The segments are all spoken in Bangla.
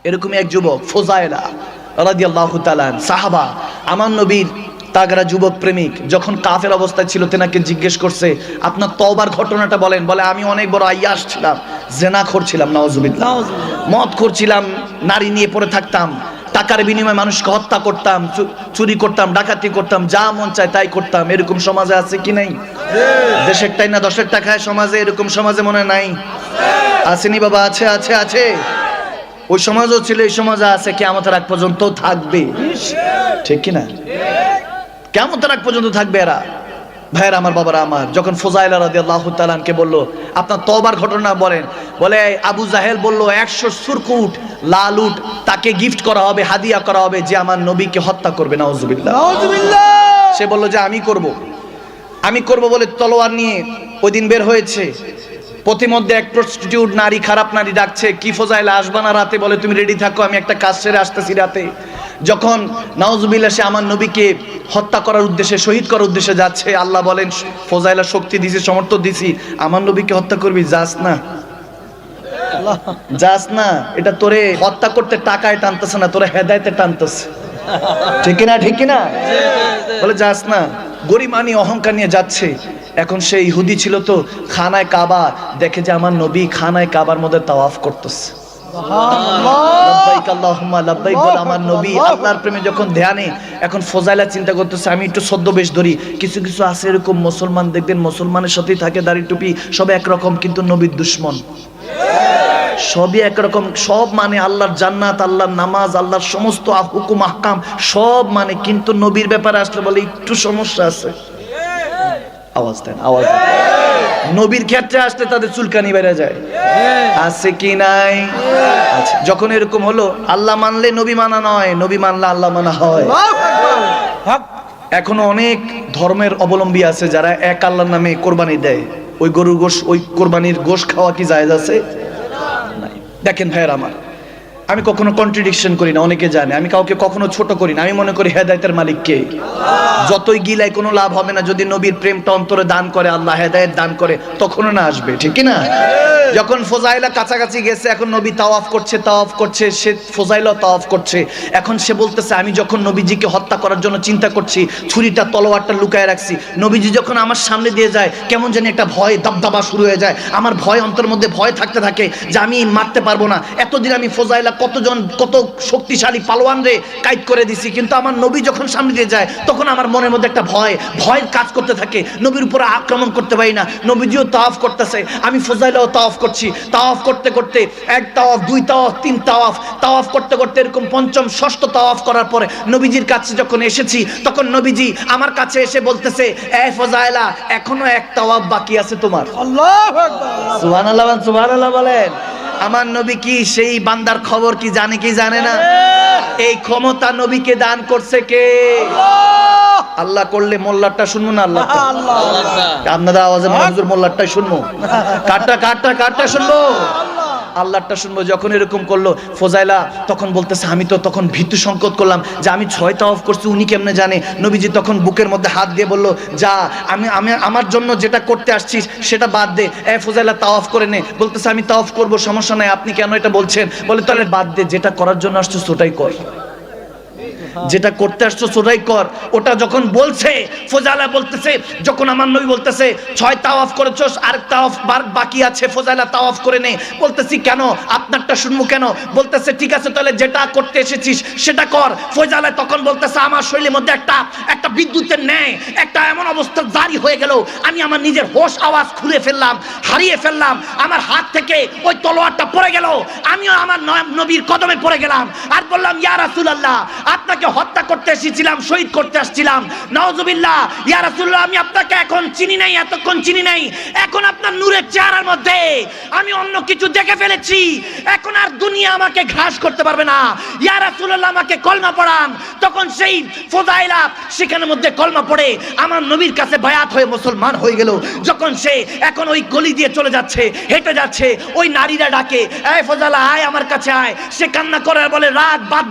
এরকমই এক যুবক ফুজাইলা রাদিয়াল্লাহু তাআলা সাহাবা, আমার নবীর তাগড়া যুবক প্রেমিক, যখন কাফের অবস্থায় ছিল তেনাকে জিজ্ঞেস করছে আপনার তওবার ঘটনাটা বলেন। বলে আমি অনেক বড় আইয়াশ ছিলাম, জেনাখোর ছিলাম, নাউজুবিল্লাহ, মদখোর ছিলাম, নারী নিয়ে পড়ে থাকতাম, টাকার বিনিময়ে মানুষকে হত্যা করতাম, চুরি করতাম, ডাকাতি করতাম, যা মন চায় তাই করতাম। এরকম সমাজে আছে কি নাই? দেশেরটাই না দশের টাকায় সমাজে, এরকম সমাজে মনে নাই? আসেনি বাবা? আছে আছে আছে। ওই সমাজও ছিল, এই সমাজে আছে, কিয়ামতের আগ পর্যন্ত থাকবে। ঠিক কি না? কিয়ামতের আগ পর্যন্ত থাকবে এরা। ভাইয়েরা আমার, বাবারা আমার, যখন ফুজাইলা রাদিয়াল্লাহু তাআলা কে বলল আপনার তওবার ঘটনা বলেন, বলে আবু জাহেল বলল 100 সুরকু উট, লাল উট তাকে গিফট করা হবে, হাদিয়া করা হবে, যে আমার নবীকে হত্যা করবে। নাউজুবিল্লাহ, নাউজুবিল্লাহ। সে বলল যে আমি করব বলে তলোয়ার নিয়ে ওই দিন বের হয়েছে। প্রতিমধ্যে এক প্রস্টিটিউট নারী, খারাপ নারী ডাকছে, কি ফুজাইলা আসবা না রাতে? বলে তুমি রেডি থাকো, আমি একটা কাজ সেরে আসতেছি রাতে। যখন নাউজুবিল্লাহ সে আমার নবীকে হত্যা করার উদ্দেশ্যে, শহীদ করার উদ্দেশ্যে যাচ্ছে, আল্লাহ বলেন ফুজাইলা শক্তি দিছি, সমর্থন দিছি, আমার নবীকে হত্যা করবি, যাস না, যাস না। এটা তোরে হত্যা করতে টাকায় টানতেছে না, তোরে হেদায়েতে টানতেছে। ঠিক কিনা? ঠিক কিনা? বলে যাস না। গরিমানি অহংকার নিয়ে যাচ্ছে। এখন সে ইহুদি ছিল তো, খানায় কাবা দেখে যে আমার নবী খানায় কাবার মধ্যে তাওয়াফ করতেছে। লাব্বাইক আল্লাহুম্মা লাব্বাইক বলে আমার নবী আল্লাহর প্রেমে যখন ধ্যানে, এখন ফজাইলা চিন্তা করতেছে আমি একটু ছদ্মবেশ ধরি। কিছু কিছু আছে এরকম মুসলমান, দেখবেন মুসলমানের সাথেই থাকে, দাড়ি টুপি সব একরকম, কিন্তু নবীর দুশমন। সবই একরকম, সব মানে আল্লাহর জান্নাত, আল্লাহর নামাজ, আল্লাহর সমস্ত হুকুম আহকাম সব মানে, কিন্তু নবীর ব্যাপারে আসলে বলে একটু সমস্যা আছে। আওয়াজ দেন, আওয়াজ দেন। নবীর ক্ষেত্রে আসলে তাদের চুলকানি বেড়ে যায়। আছে কি নাই? আচ্ছা, যখন এরকম হলো, আল্লাহ মানলে নবী মানা নয়, নবী মানলে আল্লাহ মানা হয়। এখনো অনেক ধর্মের অবলম্বী আছে যারা এক আল্লাহর নামে কোরবানি দেয়। ওই গরুর গোশ, ওই কোরবানির গোশ খাওয়া কি জায়েজ আছে? নাই। দেখেন ভাইয়ের আমার, আমি কখনো কন্ট্রাডিকশন করি না, অনেকে জানে। আমি কাউকে কখনো ছোট করি না। আমি মনে করি হেদায়েতের মালিক কে? যতই গিলাই কোনো লাভ হবে না। যদি নবীর প্রেমটা অন্তরে দান করে আল্লাহ, হেদায়েত দান করে, তখনও না আসবে। ঠিক কি না? যখন ফজাইলা কাছাকাছি গেছে, এখন নবী তাওয়াফ করছে, সে ফজাইলা তাওয়াফ করছে। এখন সে বলতেছে আমি যখন নবীজিকে হত্যা করার জন্য চিন্তা করছি, ছুরিটা তলোয়ারটা লুকায় রাখছি, নবীজি যখন আমার সামনে দিয়ে যায়, কেমন জানি একটা ভয় দাবদাবা শুরু হয়ে যায়। আমার ভয়, অন্তরের মধ্যে ভয় থাকতে থাকে যে আমি মারতে পারবো না। এতদিন আমি ফজাইলা কত শক্তিশালী পালোয়ান রে কাইদ করে দিছি, কিন্তু আমার নবী যখন সামনে দিয়ে যায়, তখন আমার মনের মধ্যে একটা ভয় কাজ করতে থাকে। নবীর উপরে আক্রমণ করতে পারি না। নবীজিও তাওয়াফ করতেছে, আমি ফজাইলাও তাওয়াফ করছি। তাওয়াফ করতে করতে এক তাওয়াফ, দুই তাওয়াফ, তিন তাওয়াফ করতে করতে এরকম পঞ্চম ষষ্ঠ তাওয়াফ করার পরে নবীজির কাছে যখন এসেছি, তখন নবীজি আমার কাছে এসে বলতেছে এ ফজাইলা, এখনো এক তাওয়াফ বাকি আছে তোমার। আল্লাহু আকবার, সুবহানাল্লাহ, সুবহানাল্লাহ বলেন। আমার নবী কি সেই বান্দার খবর কি জানে কি জানে না? এই ক্ষমতা নবীকে দান করছে কে? আল্লাহ করলে মোল্লারটা শুনবো না? আল্লাহ, আপনারা আওয়াজে হুজুর মোল্লারটাই শুনবো, কারটা শুনবো? আল্লাহটা শুনবো। যখন এরকম করলো ফজাইলা, তখন বলতেছে আমি তো তখন ভীতু সংকট করলাম যে আমি 6 তাওয়াফ করছি, উনি কেমনে জানে? নবীজি তখন বুকের মধ্যে হাত দিয়ে বলল যা, আমি আমার জন্য যেটা করতে আসছিস সেটা বাদ দে। ফজাইলা তাওয়াফ করে নে। বলতেছে আমি তাওয়াফ করবো, সমস্যা নাই, আপনি কেন এটা বলছেন? বলে তাহলে বাদ দে, যেটা করার জন্য আসছিস ওটাই কর, যেটা করতে আসছো সেটাই কর। ওটা যখন বলছে, ফজাইলা বলতেছে, যখন আমার নবী বলতেছে 6 তাওয়াফ করেছস, আর তাওয়াফ বাকি আছে, ফজাইলা তাওয়াফ করে নে। বলতেছি কেন? আপনারটা শুনবো কেন? বলতেছে ঠিক আছে তাহলে যেটা করতে এসেছিস সেটা কর। ফজাইলা তখন বলতেছে আমার শরীরের মধ্যে একটা বিদ্যুতের ন্যায় একটা এমন অবস্থা জারি হয়ে গেল, আমি আমার নিজের হোশ আওয়াজ খুলে ফেললাম, হারিয়ে ফেললাম। আমার হাত থেকে ওই তলোয়ারটা পড়ে গেল, আমিও আমার নবীর কদমে পড়ে গেলাম আর বললাম ইয়া রাসূলুল্লাহ, আপনাকে হত্যা করতে এসেছিলাম, শহীদ করতে আসছিলাম। নাউজুবিল্লাহ, ইয়া রাসূলুল্লাহ, আমি আপনাকে এখন চিনি নাই, এতক্ষণ চিনি নাই। এখন আপনার নূরের চেহারার মধ্যে আমি অন্য কিছু দেখে ফেলেছি। এখন আর দুনিয়া আমাকে ঘাস করতে পারবে না। ইয়া রাসূলুল্লাহ, আমাকে কলমা পড়ান। তখন সেই ফজাইলা সেখানের মধ্যে কলমা পড়ে আমার নবীর কাছে বায়াত হয়ে মুসলমান হয়ে গেল। যখন সে এখন ওই গলি দিয়ে চলে যাচ্ছে, হেঁটে যাচ্ছে, ওই নারীরা ডাকে এই ফজাইলা আয় আমার কাছে আয়। সে কান্না করে বলে রাগ, বাদ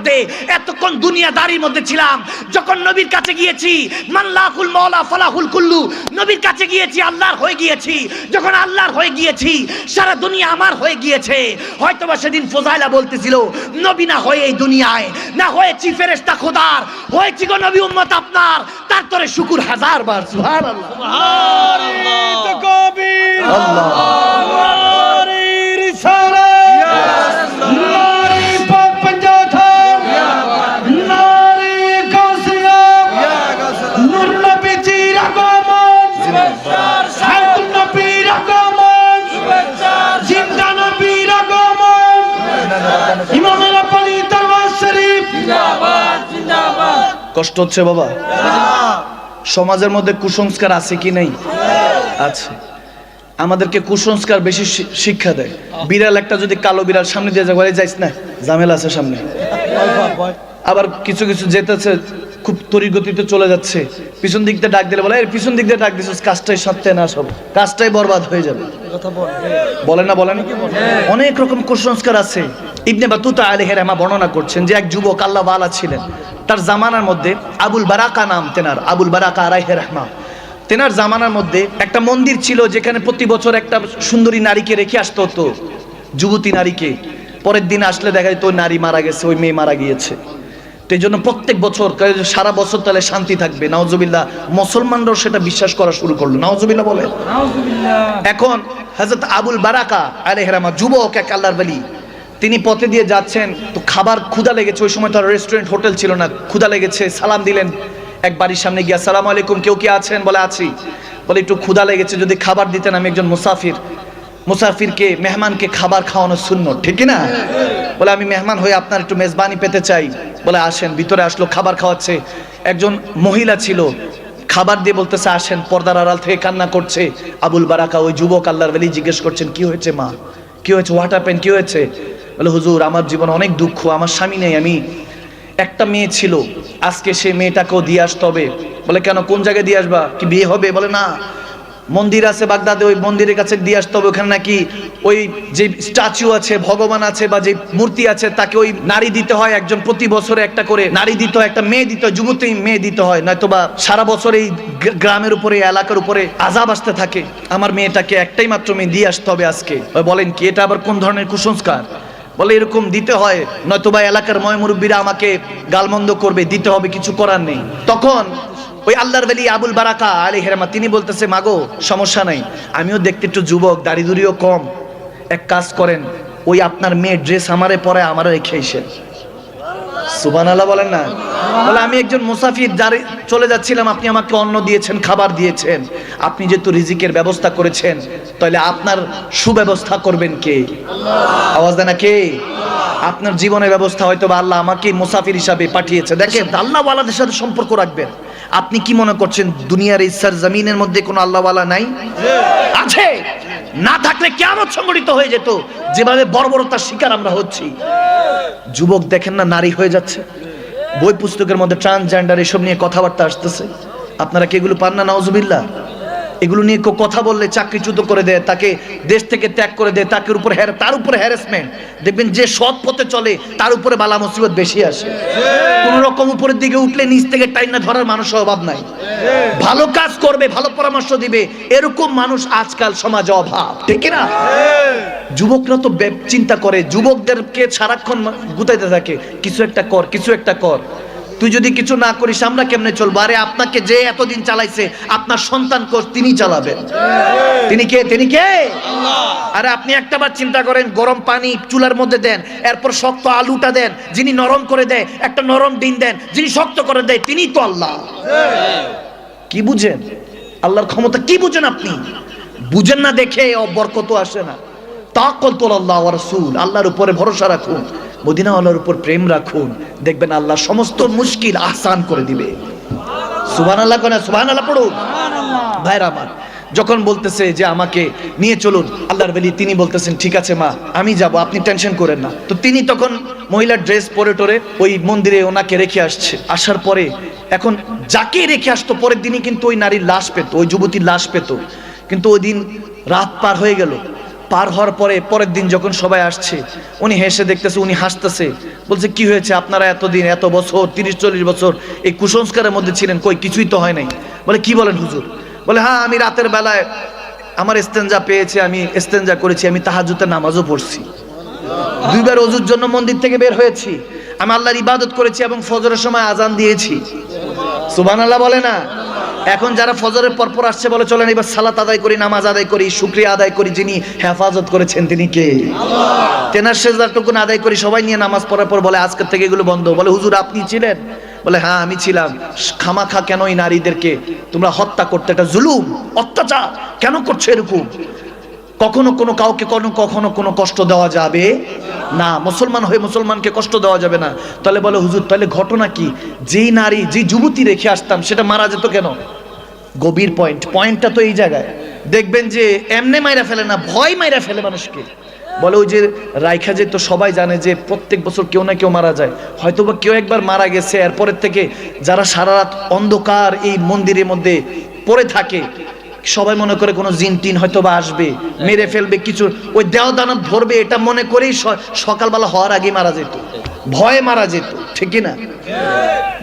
দে, এতক্ষণ দুনিয়াদারির মধ্যে ছিলাম, যখন নবীর কাছে গিয়েছি মাল্লাহুল মাওলা ফালাহুল কুল্লু, নবীর কাছে গিয়েছি আল্লাহর হয়ে গিয়েছি, যখন আল্লাহর হয়ে গিয়েছি সারা দুনিয়া আমার হয়ে গিয়েছে। হয়তোবা সেদিন ফজাইলা বলতেছিল নবী না হয়ে এই দুনিয়ায় না হয়েছি ফেরেশতা খোদার, হয়েছি গো নবী উম্মত আপনার, তার তোরে শুকুর হাজার বার। সুবহানাল্লাহ সুবহানাল্লাহ তাকবীর আল্লাহ কষ্ট হচ্ছে বাবা? সমাজের মধ্যে কুসংস্কার আছে কি নেই? আছে। আমাদেরকে কুসংস্কার বেশি শিক্ষা দেয়। বিড়াল একটা যদি কালো বিড়াল সামনে দিয়ে যায়, যাইস না, ঝামেলা আছে সামনে। আবার কিছু কিছু যেতেছে খুব তড়িৎ গতিতে চলে যাচ্ছে, পিছন দিক দিয়ে ডাক দিলে বলে এর পিছন দিক দিয়ে ডাক দিছিস, কাজটাই সত্যি না, সব কাজটাই বরবাদ হয়ে যাবে। বলে না বলেন? অনেক রকম কুসংস্কার আছে। ইবনে বাতুতা আলাইহির রাহমা বর্ণনা করছেন যে এক যুবক আল্লাহ ওয়ালা ছিলেন, তার জামানার মধ্যে আবুল বারাকা নাম তেনার, আবুল বারাকা আলাইহির রাহমা। তেনার জামানার মধ্যে একটা মন্দির ছিল যেখানে প্রতি বছর একটা সুন্দরী নারীকে রেখে আসতে হতো, যুবতী নারীকে। পরের দিন আসলে দেখা যেত ওই নারী মারা গেছে, ওই মেয়ে মারা গিয়েছে। তো এই জন্য প্রত্যেক বছর সারা বছর তাহলে শান্তি থাকবে, নাউজুবিল্লাহ। মুসলমানরাও সেটা বিশ্বাস করা শুরু করলো, নাউজুবিল্লাহ বলে। এখন হযরত আবুল বারাকা আলাইহির রাহমা যুবক এক আল্লাহর ওলি, তিনি পথে দিয়ে যাচ্ছেন, তো খাবার ক্ষুধা লেগেছে, ওই সময় তো আর রেস্টুরেন্ট হোটেল ছিল না, ক্ষুধা লেগেছে, সালাম দিলেন এক বাড়ির সামনে গিয়ে, আসসালামু আলাইকুম, কেউ কি আছেন? বলে আছি। বলে একটু ক্ষুধা লেগেছে, যদি খাবার দিতেন, আমি একজন মুসাফির, মুসাফিরকে মেহমানকে খাবার খাওয়ানো সুন্নত, ঠিক না? বলে আমি মেহমান হয়ে আপনার একটু মেজবানি পেতে চাই। বলে আসেন। ভিতরে আসলো, খাবার খাওয়াচ্ছে। একজন মহিলা ছিল, খাবার দিয়ে বলতেছে আসেন, পর্দার আড়াল থেকে কান্না করছে। আবুল বারাকা ওই যুবক আল্লাহর ওলি জিজ্ঞেস করছেন কি হয়েছে মা, কি হয়েছে, হোয়াট হ্যাপেন, কি হয়েছে? বলে হুজুর আমার জীবনে অনেক দুঃখ, আমার স্বামী নেই, আমি একটা মেয়ে ছিল, আজকে সেই মেয়েটাকেও দিয়ে আসতে হবে। বলে কেন, কোন জায়গায় দিয়ে আসবা, কি বিয়ে হবে? বলে না, মন্দির আছে বাগদাদে, ওই মন্দিরের কাছে দিয়ে আসতে হবে, ওখানে নাকি ওই যে স্ট্যাচু আছে, ভগবান আছে বা যে মূর্তি আছে, তাকে ওই নারী দিতে হয়, একজন প্রতি বছরে একটা করে নারী দিতে হয়, একটা মেয়ে দিতে হয়, যুবতী মেয়ে দিতে হয়, নয়তোবা সারা বছর এই গ্রামের উপরে, এলাকার উপরে আযাব আসতে থাকে। আমার মেয়েটাকে একটাই মাত্র মেয়ে দিয়ে আসতে হবে আজকে। বলেন কি, এটা আবার কোন ধরনের কুসংস্কার? বলে এরকম দিতে হয়, নয়তোবা এলাকার ময় মুরব্বীরা আমাকে গালমন্দ করবে, দিতে হবে, কিছু করার নেই। তখন ওই আল্লাহর ওলি আবুল বারাকা আলাইহির রাহমা তিনি বলতেছে মাগো সমস্যা নাই, আমিও দেখতে একটু যুবক, দাড়ি দুড়িও কম, এক কাজ করেন, ওই আপনার মেয়ের ড্রেস আমারে পরে আমারে রেখে এসেন। সুবহানাল্লাহ বলেন না? বলে আমি একজন মুসাফির চলে যাচ্ছিলাম, আপনি আমাকে অন্ন দিয়েছেন, খাবার দিয়েছেন, আপনি যেহেতু রিজিকের ব্যবস্থা করেছেন, তাহলে আপনার সুব্যবস্থা করবেন কে? আওয়াজ দেন না কে? আপনার জীবনের ব্যবস্থা হয়তো বা আল্লাহ আমাকে মুসাফির হিসাবে পাঠিয়েছে। দেখেন আল্লাহ ওয়ালাদের সাথে সম্পর্ক রাখবেন। আপনি কি মনে করছেন দুনিয়ার এই সরজমিনের মধ্যে কোনো আল্লাহ ওয়ালা নাই? আছে। না থাকলে কিয়ামত সংঘটিত হয়ে যেত, যেভাবে বর্বরতার শিকার আমরা হচ্ছি। যুবক দেখেন না নারী হয়ে যাচ্ছে, বই পুস্তকের মধ্যে ট্রান্সজেন্ডার এসব নিয়ে কথাবার্তা আসতেছে, আপনারা কি এগুলো পান না? নাউজুবিল্লাহ। এগুলো নিয়ে কথা বললে চাকরিচ্যুত করে দেয়, তাকে দেশ থেকে ত্যাগ করে দেয়, তার উপরে হ্যারাসমেন্ট। দেখবেন যে সৎ পথে চলে তার উপরে বালা মুসিবত বেশি আসে। কোন রকম উপরের দিকে উঠলে নিচ থেকে টাইনা ধরার মানুষের অভাব নাই। ভালো কাজ করবে, ভালো পরামর্শ দিবে, এরকম মানুষ আজকাল সমাজে অভাব, ঠিক না? যুবকরা তো চিন্তা করে, যুবকদেরকে সারাক্ষণ গুতাইতে থাকে, কিছু একটা কর, কিছু একটা কর। তুই যদি কিছু না করিস আমরা কেমনে চলবো? আরে আপনাকে যে এতদিন চালাইছে, আপনার সন্তান কোষ, তিনি চালাবেন। তিনি কে? তিনি কে? আল্লাহ। আরে আপনি একটাবার চিন্তা করেন, গরম পানি চুলার মধ্যে দেন, এরপর শক্ত আলুটা দেন, যিনি নরম করে দেয়, একটা নরম ডিম দেন, যিনি শক্ত করে দেয়, তিনি তো আল্লাহ। কি বুঝেন আল্লাহর ক্ষমতা? কি বুঝেন আপনি? বুঝেন না দেখে বরকত আসে না। তাওয়াক্কুল আল্লাহ ওয়া রাসূল, আল্লাহর উপরে ভরসা রাখুন, মদিনা আল্লাহর উপর প্রেম রাখুন, দেখবেন আল্লাহ সমস্ত মুশকিল আসান করে দিবে। সুবহানাল্লাহ কোন? সুবহানাল্লাহ পড়ুন। ভাইরা আমার, যখন বলতেছে যে আমাকে নিয়ে চলুন আল্লাহর ওলি, তিনি বলতেছেন ঠিক আছে মা আমি যাব, আপনি টেনশন করেন না। তো তিনি তখন মহিলার ড্রেস পরে টরে ওই মন্দিরে ওনাকে রেখে আসছে। আসার পরে এখন যাকে রেখে আসতো পরের দিনই কিন্তু ওই নারীর লাশ পেত, ওই যুবতীর লাশ পেত। কিন্তু ওই দিন রাত পার হয়ে গেল, পার হওয়ার পরে পরের দিন যখন সবাই আসছে, উনি হেসে দেখতেছে, উনি হাসতেছে, বলছে কি হয়েছে আপনারা এতদিন এত বছর 30-40 বছর এই কুসংস্কারের মধ্যে ছিলেন, কই কিছুই তো হয় নাই। বলে কি বলেন হুজুর? বলে হ্যাঁ, আমি রাতের বেলায় আমার ইস্তেঞ্জা পেয়েছে, আমি ইস্তেঞ্জা করেছি, আমি তাহাজ্জুদের নামাজও পড়ছি, 2 বার ওযুর জন্য মন্দির থেকে বের হয়েছি, আমি আল্লাহর ইবাদত করেছি এবং ফজরের সময় আজান দিয়েছি। সুবহানাল্লাহ বলে না? এখন যারা ফজরের পরপর আসছে বলে চলেন এবার সালাত আদায় করি, নামাজ আদায় করি, শুকরিয়া আদায় করি, যিনি হেফাজত করেছেন তিনি কে? আল্লাহ। তেনার সেজদাটুকুন আদায় করি, সবাই নিয়ে নামাজ পড়ার পর বলে আজকের থেকে এগুলো বন্ধ। বলে হুজুর আপনি ছিলেন? বলে হ্যাঁ আমি ছিলাম। খামাখা কেন এই নারীদেরকে তোমরা হত্যা করতে? এটা জুলুম, অত্যাচার কেন করছো এরকম? কখনো কোনো কাউকে কখনো কোনো কষ্ট দেওয়া যাবে না, মুসলমান হয়ে মুসলমানকে কষ্ট দেওয়া যাবে না। তাহলে বলে হুজুর তাহলে ঘটনা কি? যেই নারী যেই যুবতী রেখে আসতাম সেটা মারা যেত কেন? গভীর পয়েন্টটা তো এই জায়গায়। দেখবেন যে এমনি মাইরা ফেলে না, ভয় মাইরা ফেলে মানুষকে। বলে ওই যে রাইখা যেত, সবাই জানে যে প্রত্যেক বছর কেউ না কেউ মারা যায়, হয়তোবা কেউ একবার মারা গেছে, এরপরের থেকে যারা সারা রাত অন্ধকার এই মন্দিরের মধ্যে পড়ে থাকে সবাই মনে করে কোনো জিন টিন হয়তো বা আসবে, মেরে ফেলবে, কিছু ওই দেহ দানব ধরবে, এটা মনে করেই সকালবেলা হওয়ার আগে মারা যেত, ভয়ে মারা যেত। ঠিক না?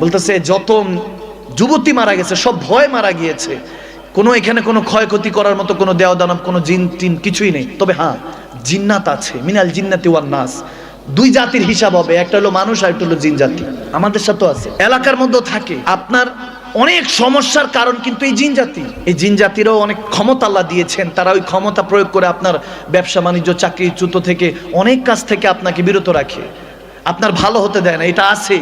বলতেছে যত যুবতী মারা গেছে সব ভয় মারা গিয়েছে, কোনো এখানে কোনো ক্ষয়ক্ষতি করার মতো কোনো দেহ দানব কোনো জিন টিন কিছুই নেই। তবে হ্যাঁ জিন্নাত আছে, মিনাল জিন্নাতি ওয়ান নাস, 2 জাতির হিসাব হবে, একটা হলো মানুষ আর একটা হলো জিন জাতি। আমাদের সাথেও আছে, এলাকার মধ্যেও থাকে। আপনার অনেক সমস্যার কারণ কিন্তু এই জিন জাতি। এই জিন জাতিরও অনেক ক্ষমতা আল্লাহ দিয়েছেন, তারা ওই ক্ষমতা প্রয়োগ করে আপনার ব্যবসা বাণিজ্য চাকরি চ্যুত থেকে অনেক কাজ থেকে আপনাকে বিরত রাখে, আপনার ভালো হতে দেয় না। এটা আছে,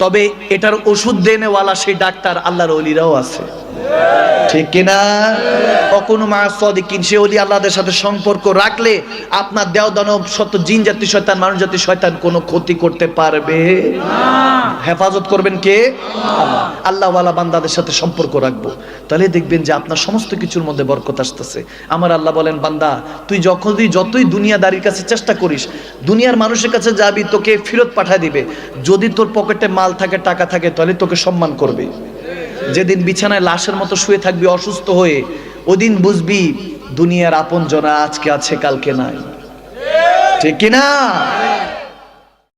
তবে এটার ওষুধ দেনেওয়ালা সেই ডাক্তার আল্লাহর ওলিরাও আছে। ঠিক কিনা? অকুনু মা সাদিকিন, সে ওলি আল্লাহদের সাথে সম্পর্ক রাখলে আপনার দেহ দানব শত জিন জাতি শয়তান মানুষ জাতি শয়তান কোনো ক্ষতি করতে পারবে না। হেফাজত করবেন কে? আল্লাহ। আল্লাহওয়ালা বান্দাদের সাথে সম্পর্ক রাখবো, তাহলে দেখবেন যে আপনার সমস্ত কিছুর মধ্যে বরকত আসতেছে। আমার আল্লাহ বলেন বান্দা তুই যতই দুনিয়াদারির কাছে চেষ্টা করিস, দুনিয়ার মানুষের কাছে যাবি, তোকে ফেরত পাঠায় দিবে। যদি তোর পকেটে মাল থাকে টাকা থাকে তাহলে তোকে সম্মান করবে। যেদিন বিছানায় লাশের মতো শুয়ে থাকবি অসুস্থ হয়ে, ওদিন বুঝবি দুনিয়ার আপন জনা আজকে আছে কালকে নাই। ঠিক কিনা?